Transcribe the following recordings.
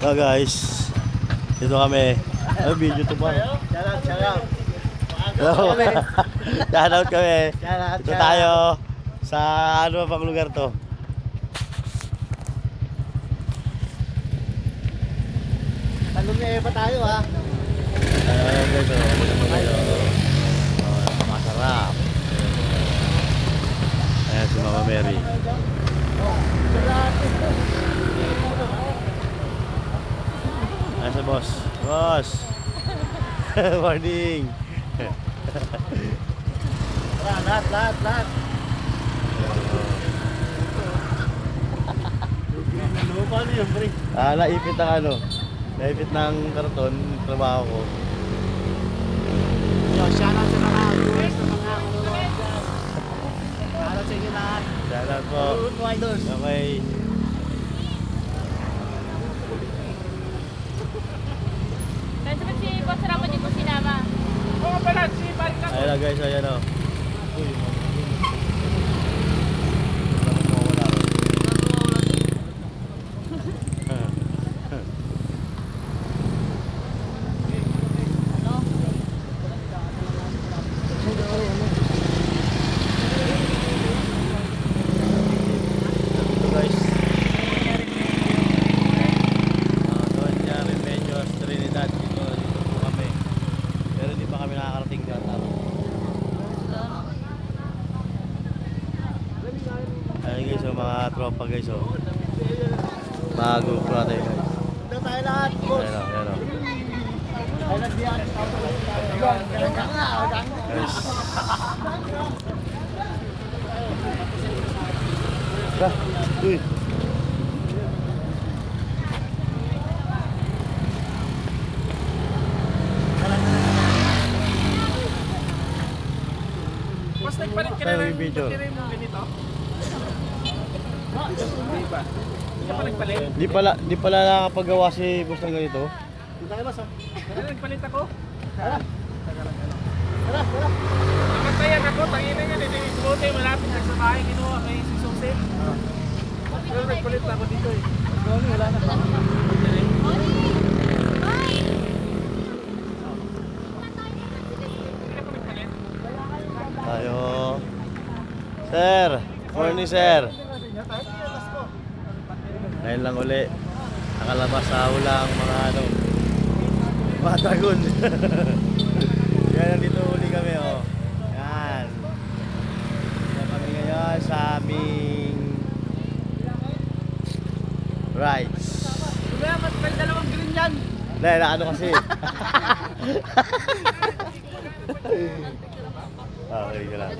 So guys, dito kami. Ano video to pa? Shoutout. Hello. Shoutout kami. Shoutout. Dito tayo sa ano bang lugar to? Talumiya pa tayo ha. Ayun guys, ano naman kayo? Masarap. Ayan si Mama Mary. Ayan si boss. Boss! Morning! Lahat. Paano yung break? Naipit ng ano? Naipit ng karton, trabaho ko. Yo, shoutout sa mga viewers, sa mga manonood dyan. Shoutout sa inyo lahat. Shoutout po. Good riders. Okay. Nandiyan ba si Boss Ramo di po sinama? Oo pala, si Balik Ayan na guys, ayan o. Guys. Doon niya rin medyo Trinidad dito po kami. Pero hindi pa kami nakakarating dyan. Ayun guys, yung mga tropa guys oh. Mga group natin guys. Dito tayo lahat, boss. Ayan o, ayan o. Guys. Guys. Uy. Mas nagpalit ka Tayo na yung video. ng ganito? Hindi pa. Hindi ka pa nagpalit? Di pala nakapagawa si boss ng ganito. Hindi tayo boss. Nagpalit ako? Tara. Nakantayan ako, tangina nga, hindi buti, malapit na sa bahay, kinuha kay si Sosep. Pero nagpalit ako dito eh. Wala na pa. Tayo. Sir. Morning sir. Ngayon lang uli. Nakalabas sa ulang mga ano. Mga dragon. Kaya nandito uli kami oh. Yan. Dito kami ngayon sa aming rides. Kaya mas may dalawang green yan. Dahil na ano kasi. Okay ka lang.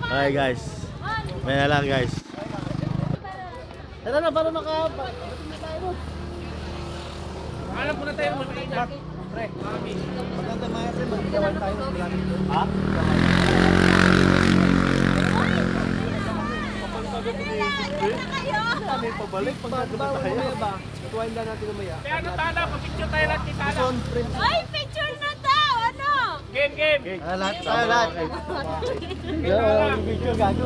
Okay guys. May na lang guys. Tara na, para maka... Alam ko na tayo mag-iingat. Pre, maganda maya sir, mag-iwan tayo. Ha? May pabalik pag nagkabata kayo. Tuwain lang natin umaya. Kaya ano tala, pag-picture tayo lahat kita lang. Ay, picture na daw! Ano? Game! Lahat tayo lahat. Video gago.